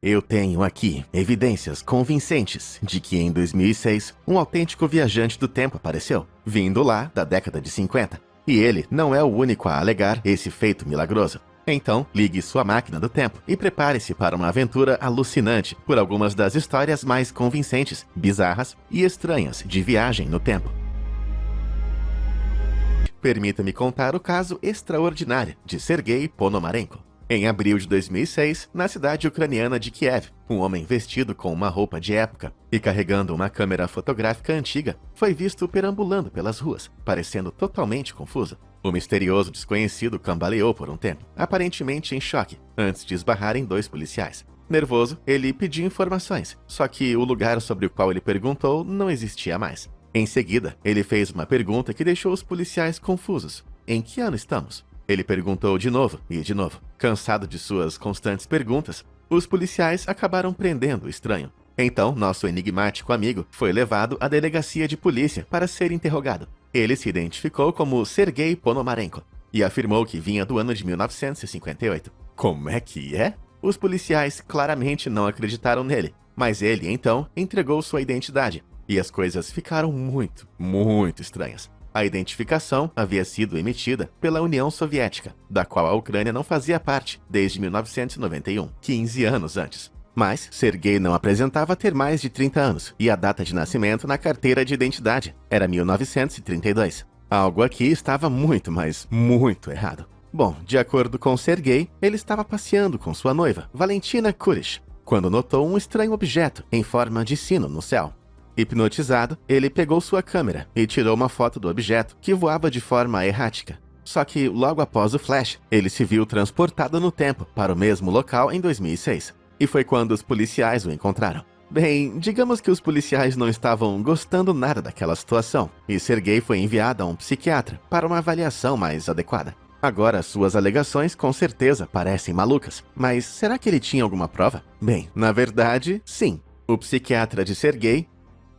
Eu tenho aqui evidências convincentes de que em 2006 um autêntico viajante do tempo apareceu, vindo lá da década de 50. E ele não é o único a alegar esse feito milagroso. Então, ligue sua máquina do tempo e prepare-se para uma aventura alucinante por algumas das histórias mais convincentes, bizarras e estranhas de viagem no tempo. Permita-me contar o caso extraordinário de Sergei Ponomarenko. Em abril de 2006, na cidade ucraniana de Kiev, um homem vestido com uma roupa de época e carregando uma câmera fotográfica antiga foi visto perambulando pelas ruas, parecendo totalmente confuso. O misterioso desconhecido cambaleou por um tempo, aparentemente em choque, antes de esbarrar em dois policiais. Nervoso, ele pediu informações, só que o lugar sobre o qual ele perguntou não existia mais. Em seguida, ele fez uma pergunta que deixou os policiais confusos. Em que ano estamos? Ele perguntou de novo e de novo. Cansado de suas constantes perguntas, os policiais acabaram prendendo o estranho. Então, nosso enigmático amigo foi levado à delegacia de polícia para ser interrogado. Ele se identificou como Sergei Ponomarenko e afirmou que vinha do ano de 1958. Como é que é? Os policiais claramente não acreditaram nele, mas ele, então, entregou sua identidade e as coisas ficaram muito estranhas. A identificação havia sido emitida pela União Soviética, da qual a Ucrânia não fazia parte desde 1991, 15 anos antes. Mas Sergei não apresentava ter mais de 30 anos, e a data de nascimento na carteira de identidade era 1932. Algo aqui estava muito, mas muito errado. Bom, de acordo com Sergei, ele estava passeando com sua noiva, Valentina Kurish, quando notou um estranho objeto em forma de sino no céu. Hipnotizado, ele pegou sua câmera e tirou uma foto do objeto, que voava de forma errática. Só que, logo após o flash, ele se viu transportado no tempo para o mesmo local em 2006. E foi quando os policiais o encontraram. Bem, digamos que os policiais não estavam gostando nada daquela situação, e Sergei foi enviado a um psiquiatra para uma avaliação mais adequada. Agora, suas alegações com certeza parecem malucas, mas será que ele tinha alguma prova? Bem, na verdade, sim. O psiquiatra de Sergei,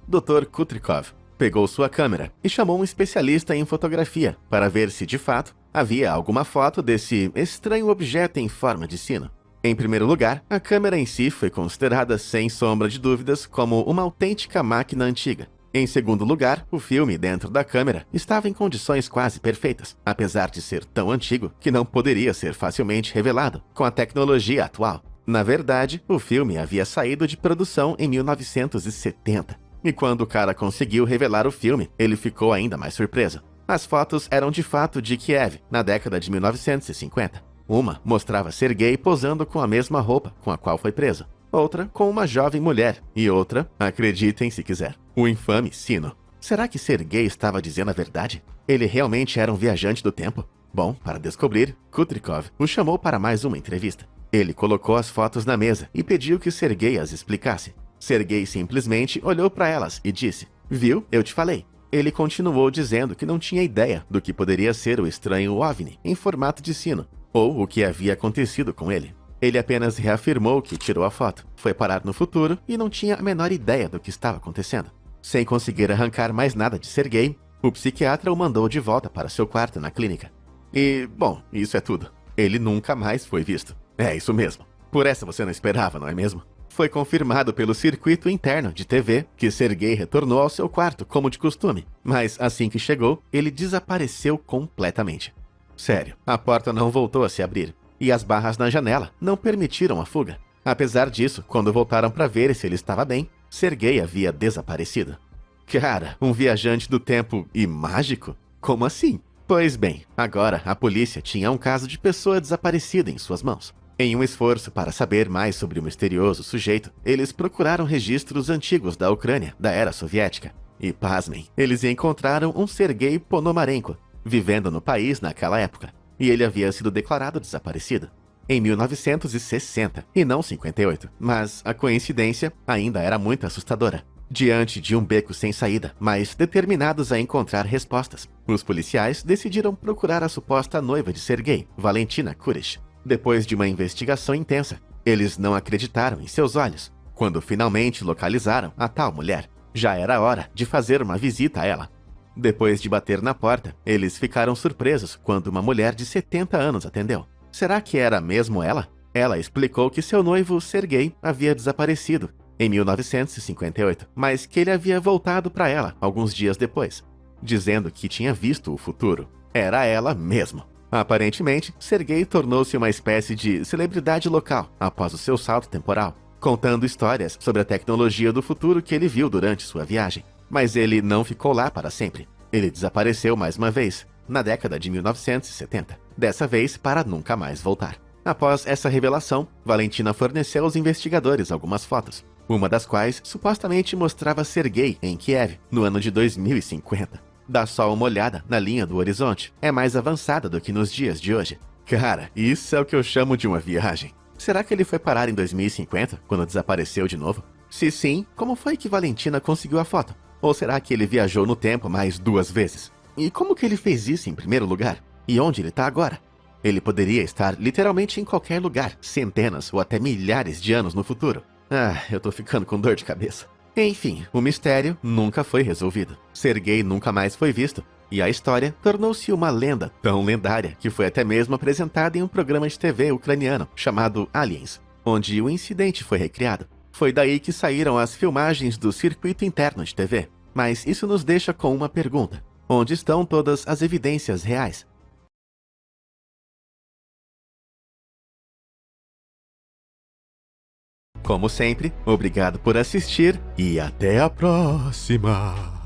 Dr. Kutrikov, pegou sua câmera e chamou um especialista em fotografia para ver se, de fato, havia alguma foto desse estranho objeto em forma de sino. Em primeiro lugar, a câmera em si foi considerada, sem sombra de dúvidas, como uma autêntica máquina antiga. Em segundo lugar, o filme dentro da câmera estava em condições quase perfeitas, apesar de ser tão antigo que não poderia ser facilmente revelado com a tecnologia atual. Na verdade, o filme havia saído de produção em 1970. E quando o cara conseguiu revelar o filme, ele ficou ainda mais surpreso. As fotos eram de fato de Kiev, na década de 1950. Uma mostrava Sergei posando com a mesma roupa com a qual foi preso. Outra com uma jovem mulher. E outra, acreditem se quiser, o infame sino. Será que Sergei estava dizendo a verdade? Ele realmente era um viajante do tempo? Bom, para descobrir, Kutrikov o chamou para mais uma entrevista. Ele colocou as fotos na mesa e pediu que Sergei as explicasse. Sergei simplesmente olhou para elas e disse: "Viu? Eu te falei." Ele continuou dizendo que não tinha ideia do que poderia ser o estranho OVNI em formato de sino, ou o que havia acontecido com ele. Ele apenas reafirmou que tirou a foto, foi parar no futuro e não tinha a menor ideia do que estava acontecendo. Sem conseguir arrancar mais nada de Sergei, o psiquiatra o mandou de volta para seu quarto na clínica. E, bom, isso é tudo. Ele nunca mais foi visto. É isso mesmo. Por essa você não esperava, não é mesmo? Foi confirmado pelo circuito interno de TV que Sergei retornou ao seu quarto, como de costume. Mas assim que chegou, ele desapareceu completamente. Sério, a porta não voltou a se abrir, e as barras na janela não permitiram a fuga. Apesar disso, quando voltaram para ver se ele estava bem, Sergei havia desaparecido. Cara, um viajante do tempo e mágico? Como assim? Pois bem, agora a polícia tinha um caso de pessoa desaparecida em suas mãos. Em um esforço para saber mais sobre o misterioso sujeito, eles procuraram registros antigos da Ucrânia, da era soviética. E, pasmem, eles encontraram um Sergei Ponomarenko, vivendo no país naquela época. E ele havia sido declarado desaparecido em 1960, e não 58. Mas a coincidência ainda era muito assustadora. Diante de um beco sem saída, mas determinados a encontrar respostas, os policiais decidiram procurar a suposta noiva de Sergei, Valentina Kurish. Depois de uma investigação intensa, eles não acreditaram em seus olhos. Quando finalmente localizaram a tal mulher, já era hora de fazer uma visita a ela. Depois de bater na porta, eles ficaram surpresos quando uma mulher de 70 anos atendeu. Será que era mesmo ela? Ela explicou que seu noivo, Sergei, havia desaparecido em 1958, mas que ele havia voltado para ela alguns dias depois, dizendo que tinha visto o futuro. Era ela mesmo. Aparentemente, Sergei tornou-se uma espécie de celebridade local após o seu salto temporal, contando histórias sobre a tecnologia do futuro que ele viu durante sua viagem. Mas ele não ficou lá para sempre. Ele desapareceu mais uma vez, na década de 1970, dessa vez para nunca mais voltar. Após essa revelação, Valentina forneceu aos investigadores algumas fotos, uma das quais supostamente mostrava Sergei em Kiev, no ano de 2050. Dá só uma olhada na linha do horizonte, é mais avançada do que nos dias de hoje. Cara, isso é o que eu chamo de uma viagem. Será que ele foi parar em 2050, quando desapareceu de novo? Se sim, como foi que Valentina conseguiu a foto? Ou será que ele viajou no tempo mais 2 vezes? E como que ele fez isso em primeiro lugar? E onde ele está agora? Ele poderia estar literalmente em qualquer lugar, centenas ou até milhares de anos no futuro. Ah, eu tô ficando com dor de cabeça. Enfim, o mistério nunca foi resolvido. Sergei nunca mais foi visto. E a história tornou-se uma lenda tão lendária que foi até mesmo apresentada em um programa de TV ucraniano chamado Aliens, onde o incidente foi recriado. Foi daí que saíram as filmagens do circuito interno de TV. Mas isso nos deixa com uma pergunta. Onde estão todas as evidências reais? Como sempre, obrigado por assistir e até a próxima!